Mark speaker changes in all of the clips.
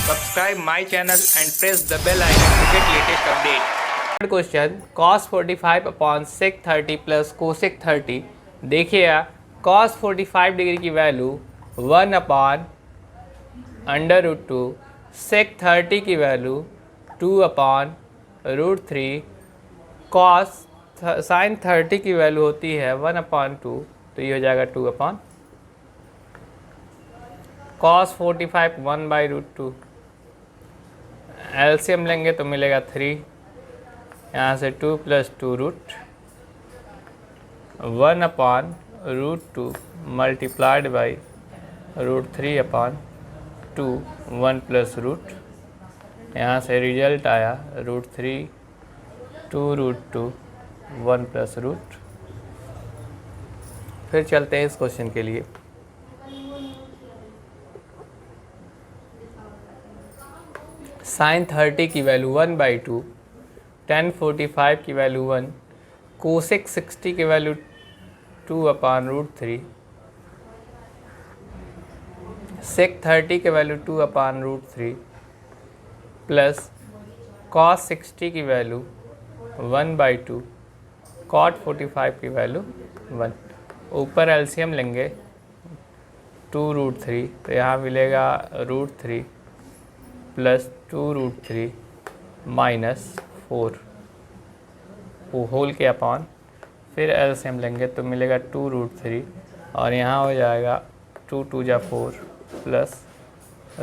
Speaker 1: Subscribe my channel and press the bell icon to get latest update. Third question, cos 45 upon sec 30 plus cosec 30. देखिएगा cos 45 degree की value 1 upon under root 2, sec 30 की value 2 upon root 3, cos sin 30 की value होती है 1 अपान 2, तो ये हो जाएगा 2 upon cos 45 1 by root 2। LCM लेंगे तो मिलेगा 3, यहाँ से 2 plus 2 root 1 upon root 2 multiplied by root 3 upon 2 1 plus root, यहाँ से रिजल्ट आया रूट 3 2 रूट 2 1 प्लस रूट। फिर चलते हैं इस क्वेश्चन के लिए। साइन 30 की वैल्यू 1 बाई 2, टेन 45 की वैल्यू 1, कोसेक 60 की वैल्यू 2 अपान रूट 3, सेक 30 की value 2 upon root 3 plus cos 60 की वैल्यू 1 बाई 2, कॉट 45 की वैल्यू 1। ऊपर एलसीएम लेंगे 2 रूट 3, तो यहाँ मिलेगा root 3 plus 2 root 3 minus 4 whole के अपॉन, फिर एलसीएम लेंगे तो मिलेगा 2 रूट 3 और यहाँ हो जाएगा 2 2 जा 4 प्लस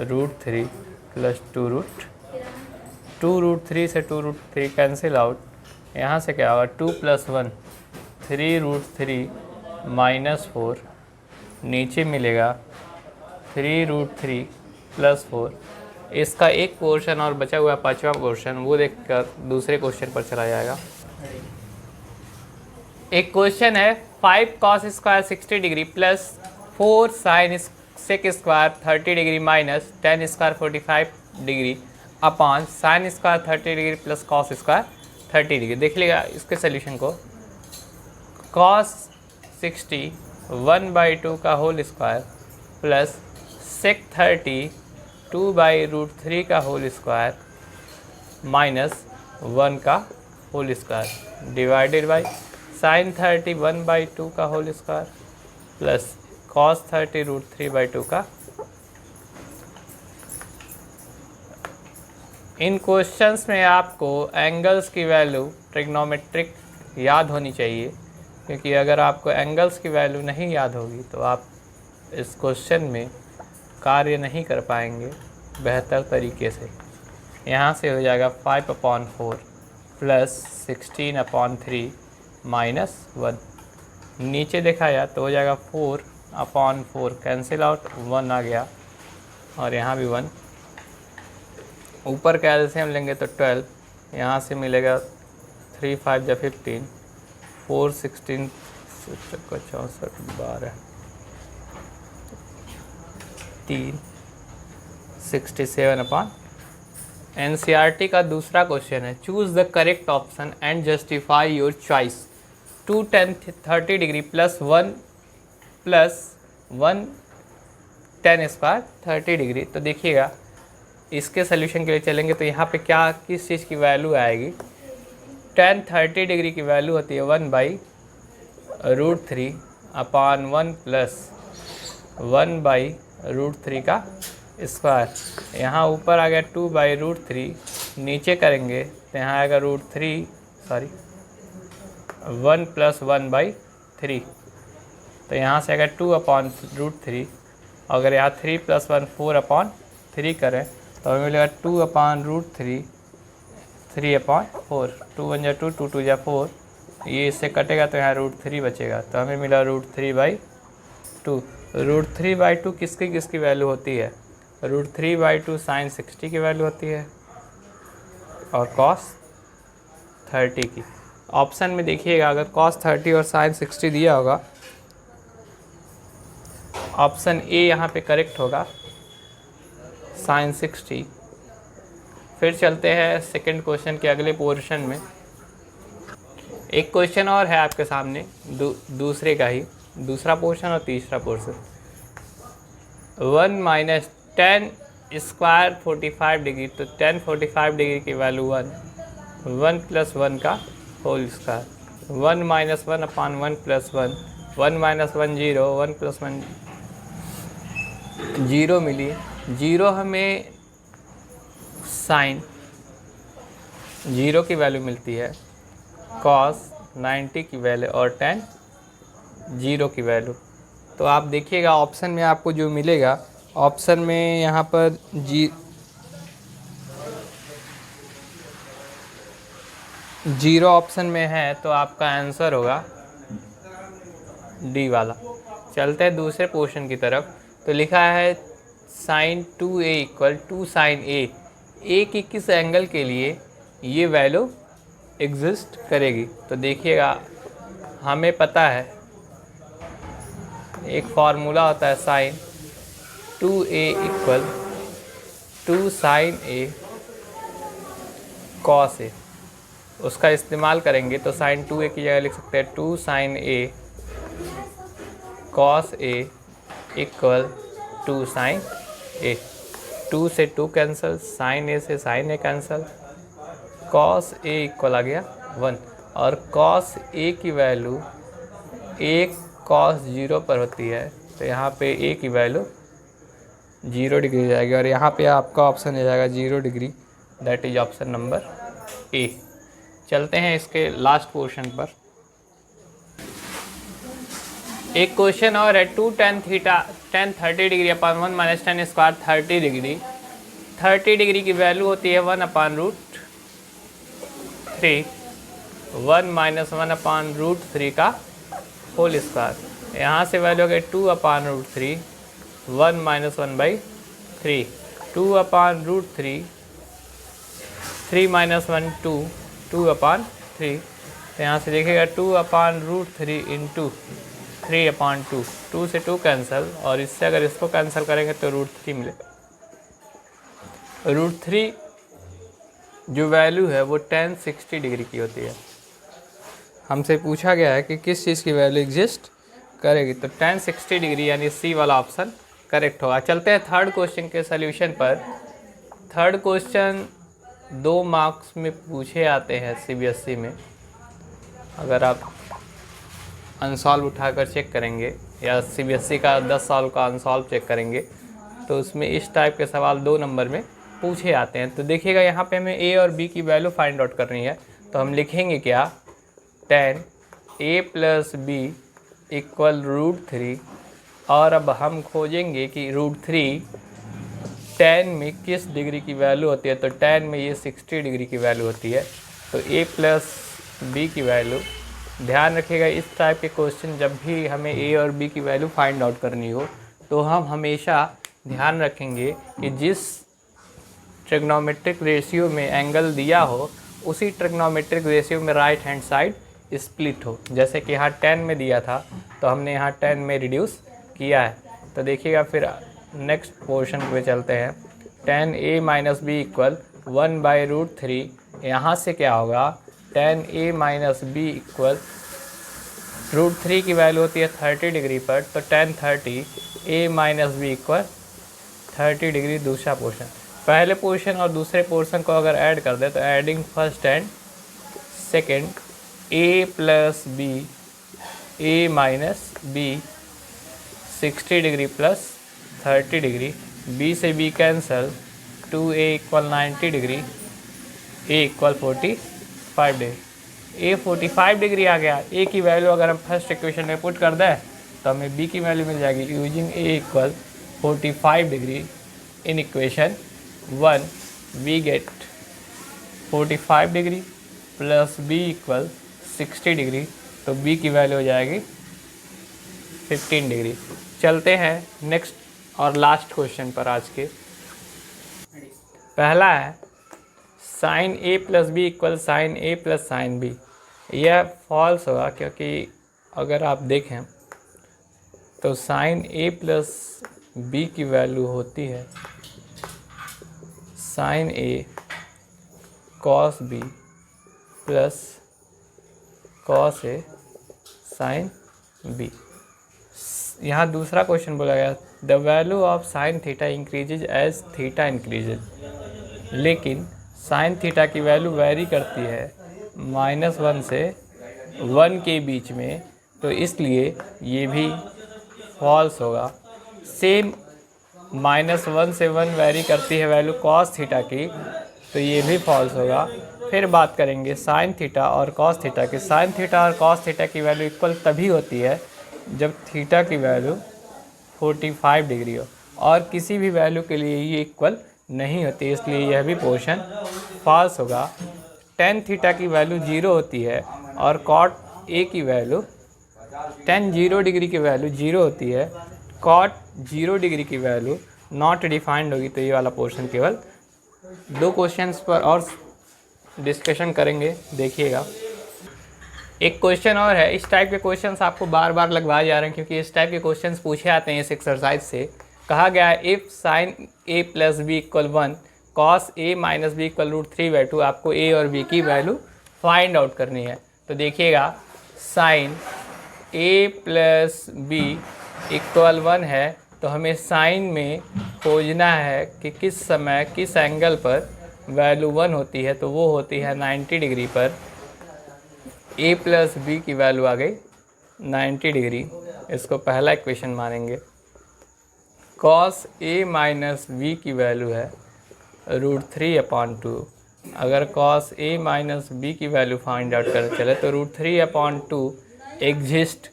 Speaker 1: रूट 3 प्लस 2 रूट 3 से 2 रूट 3 कैंसिल आउट, यहाँ से क्या होगा 2 प्लस 1 3 रूट 3 माइनस 4, नीचे मिलेगा 3 रूट 3 प्लस 4। इसका एक पोर्शन और बचा हुआ पांचवा पोर्शन वो देखकर दूसरे क्वेश्चन पर चला जाएगा। एक क्वेश्चन है 5 cos square 60 degree plus 4 sine sec square 30 degree minus tan square 45 degree upon sine square 30 degree plus cos square 30 degree. देख लीजिएगा इसके सोल्यूशन को। कॉस 60 1 बाई 2 का whole square plus sec 30 2 by root 3 का होल स्क्वायर माइनस 1 का whole square divided by sine 30 1 by 2 का whole square plus cos 30 root 3 by 2 का। इन questions में आपको एंगल्स की वैल्यू ट्रिग्नोमेट्रिक याद होनी चाहिए, क्योंकि अगर आपको एंगल्स की वैल्यू नहीं याद होगी तो आप इस क्वेश्चन में कार्य नहीं कर पाएंगे बेहतर तरीके से। यहाँ से हो जाएगा 5 अपॉन 4 प्लस 16 अपॉन 3 माइनस 1, नीचे देखा जाए तो हो जाएगा 4 अपॉन 4 कैंसिल आउट 1 आ गया और यहाँ भी 1। ऊपर का एलसीएम लेंगे तो 12, यहाँ से मिलेगा 3 5 या 15 4 16 64 12 3 67 अपॉन। एनसीईआरटी का दूसरा क्वेश्चन है choose the correct option and justify your choice. 2 ten 30 degree plus 1 ten square 30 degree. तो देखिएगा इसके सोल्यूशन के लिए चलेंगे तो यहाँ पे क्या किस चीज़ की वैल्यू आएगी। टेन 30 डिग्री की वैल्यू होती है 1 by root 3 upon 1 plus 1 by root 3 का स्क्वायर। यहाँ ऊपर आ गया 2 बाई रूट 3, नीचे करेंगे तो यहाँ आएगा रूट 3 1 प्लस 1 बाई 3, तो यहाँ से आएगा 2 अपॉन रूट 3। अगर यहाँ 3 प्लस 1 4 अपॉन 3 करें तो हमें मिलेगा 2 अपॉन रूट 3 3 अपॉन 4, 2 1 जा 2 2 2 जा 4, ये इससे कटेगा तो यहाँ रूट 3 बचेगा, तो हमें मिला रूट 3 बाई 2। रूट 3 बाई 2 किसकी वैल्यू होती है। रूट 3 बाई 2 साइन 60 की वैल्यू होती है और कॉस 30 की। ऑप्शन में देखिएगा अगर कॉस 30 और साइन 60 दिया होगा, ऑप्शन ए यहाँ पे करेक्ट होगा, साइन 60। फिर चलते हैं सेकंड क्वेश्चन के अगले पोर्शन में। एक क्वेश्चन और है आपके सामने दूसरे का ही दूसरा पोर्शन और तीसरा portion. 1 minus tan square 45 degree, तो tan 45 डिग्री की वैल्यू 1, 1 + 1 का होल स्क्वायर, 1 - 1 अपान 1 + 1, 1 - 1 0, 1 + 1 0 मिली। 0 हमें साइन 0 की वैल्यू मिलती है, कॉस 90 की वैल्यू और tan 0 की वैल्यू। तो आप देखिएगा ऑप्शन में आपको जो मिलेगा, ऑप्शन में यहाँ पर 0 ऑप्शन में है, तो आपका आंसर होगा डी वाला। चलते हैं दूसरे पोर्शन की तरफ। तो लिखा है sin 2a = 2 sin a की किस एंगल के लिए ये वैल्यू एग्जिस्ट करेगी। तो देखिएगा हमें पता है एक फार्मूला होता है sin 2a = 2 sin a cos a, उसका इस्तेमाल करेंगे तो sin 2a की जगह लिख सकते हैं 2 sin a cos a = 2 sin a। 2 से 2 कैंसिल, sin a से sin a cancel, cos a equal आ गया 1, और cos a की वैल्यू 1 cos 0 पर होती है, तो यहाँ पे a की वैल्यू 0 डिग्री जाएगी, और यहाँ पे आपका ऑप्शन हो जाएगा 0 degree, that is option number A. चलते हैं इसके लास्ट पोर्शन पर। एक क्वेश्चन और है 2 tan tan 30 डिग्री अपान 1 - tan स्क्वायर 30 डिग्री। 30 डिग्री की वैल्यू होती है 1/√3, 1 - 1/√3 का होल स्क्वायर। यहाँ से वैल्यू हो गई 2/√3, 1 - 1/3, 2/√3, 3 - 1 2, 2/3। तो यहाँ से देखिएगा 2/√3 × 3/2, 2 से 2 कैंसिल, और इससे अगर इसको कैंसिल करेंगे तो √3 मिलेगा। √3 जो वैल्यू है वो tan 60 डिग्री की होती है। हमसे पूछा गया है कि किस चीज़ की वैल्यू एग्जिस्ट करेगी, तो tan 60 डिग्री यानी सी वाला ऑप्शन करेक्ट होगा। चलते हैं थर्ड क्वेश्चन के सॉल्यूशन पर। थर्ड क्वेश्चन 2 मार्क्स में पूछे आते हैं CBSE में। अगर आप अनसॉल्व उठाकर चेक करेंगे या CBSE का 10 साल का अनसॉल्व चेक करेंगे, तो उसमें इस टाइप के सवाल 2 नंबर में पूछे आते हैं। तो देखिएगा यहाँ पे हमें a और b की वैल्यू फाइंड आउट करनी है, तो हम लिखेंगे क्या, tan a + b = √3, और अब हम खोजेंगे कि √3 tan में किस डिग्री की वैल्यू होती है। तो tan में ये 60 डिग्री की वैल्यू होती है। तो a + b की वैल्यू, ध्यान रखिएगा इस टाइप के क्वेश्चन जब भी हमें a और b की वैल्यू फाइंड आउट करनी हो, तो हम हमेशा ध्यान रखेंगे कि जिस ट्रिग्नोमेट्रिक रेशियो में एंगल दिया हो, उसी ट्रिग्नोमेट्रिक रेशियो में राइट हैंड साइड स्प्लिट हो। जैसे कि यहाँ 10 में दिया था, तो हमने यहाँ 10 में रिड्यूस किया है। तो देखिएगा फिर नेक्स्ट पोर्शन पे चलते हैं। tan a - b = 1/√3, यहाँ से क्या होगा, tan a - b = √3 की वैल्यू होती है 30 डिग्री पर, तो tan 30 a - b = 30 डिग्री दूसरा पोर्शन। पहले पोर्शन और दूसरे पोर्शन को अगर ऐड कर दे, तो adding first and second, a + b, a - b 60 degree + 30 degree, b से b cancel, 2a = 90 degree, a = 45 degree. a 45 degree आ गया। a की वैल्यू अगर हम फर्स्ट इक्वेशन में पुट कर दें, तो हमें b की वैल्यू मिल जाएगी। Using a = 45 degree in equation 1, we get 45 degree plus b = 60 degree, तो b की वैल्यू हो जाएगी 15 डिग्री। चलते हैं नेक्स्ट और लास्ट क्वेश्चन पर आज के। पहला है sin a + b = sin a + sin b। यह फॉल्स होगा, क्योंकि अगर आप देखें तो sin a + b की वैल्यू होती है sin a cos b + cos a sin b। यहाँ दूसरा क्वेश्चन बोला गया the value of sine theta increases as theta increases, लेकिन साइन थीटा की वैल्यू वेरी करती है -1 से 1 के बीच में, तो इसलिए ये भी फॉल्स होगा। सेम -1 से 1 वेरी करती है वैल्यू कॉस थीटा की, तो ये भी फॉल्स होगा। फिर बात करेंगे साइन थीटा और कॉस थीटा की। साइन थीटा और कॉस थीटा की वैल्यू इक्वल तभी होती है जब थीटा की वैल्यू 45 डिग्री हो, और किसी भी वैल्यू के लिए ये इक्वल नहीं होती, इसलिए यह भी पोर्शन फॉल्स होगा। टेन थीटा की वैल्यू 0 होती है और कॉट ए की वैल्यू 0 डिग्री की वैल्यू 0 होती है, कॉट 0 डिग्री की वैल्यू नॉट डिफाइंड होगी। तो ये वाला पोर्शन केवल 2 क्वेश्चंस पर और डिस्कशन करेंगे, देखिएगा। एक क्वेश्चन और है, इस टाइप के क्वेश्चंस आपको बार बार लगवाए जा रहे हैं क्योंकि इस टाइप के क्वेश्चंस पूछे आते हैं इस एक्सरसाइज से। कहा गया है if sign a + b = 1 cos a - b = √3/2, आपको a और b की वैल्यू फाइंड आउट करनी है। तो देखिएगा साइन a + b = 1 है, तो हमें साइन में खोजना है कि किस समय किस एंगल पर वैल्यू 1 होती है, तो वो होती है 90 डिग्री पर। a + b की वैल्यू आ गई 90 डिग्री, इसको पहला इक्वेशन मानेंगे। cos a - b की वैल्यू है √3/2। अगर cos a - b की वैल्यू फाइंड आउट कर चले तो √3/2 एग्जिस्ट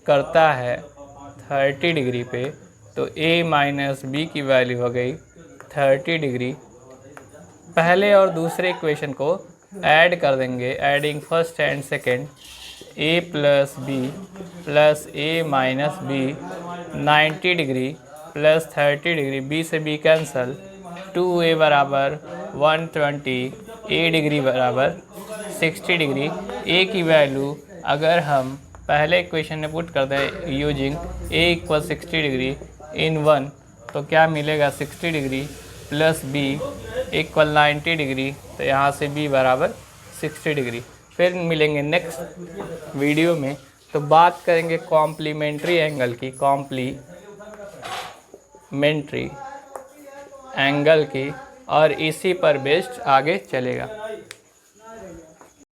Speaker 1: करता है 30 डिग्री पे, तो a - b की वैल्यू हो गई 30 डिग्री। पहले और दूसरे इक्वेशन को ऐड कर देंगे, adding first and second, a + b + a - b 90 degree + 30 degree, b से b cancel, 2a = 120, a degree = 60 degree. a की वैल्यू अगर हम पहले इक्वेशन में पुट कर दें यूजिंग a = 60 डिग्री इन 1, तो क्या मिलेगा 60 डिग्री + b = 90 डिग्री, तो यहाँ से b = 60 डिग्री। फिर मिलेंगे नेक्स्ट वीडियो में, तो बात करेंगे कॉम्प्लीमेंट्री एंगल की, कॉम्प्लीमेंट्री एंगल की, और इसी पर बेस्ड आगे चलेगा।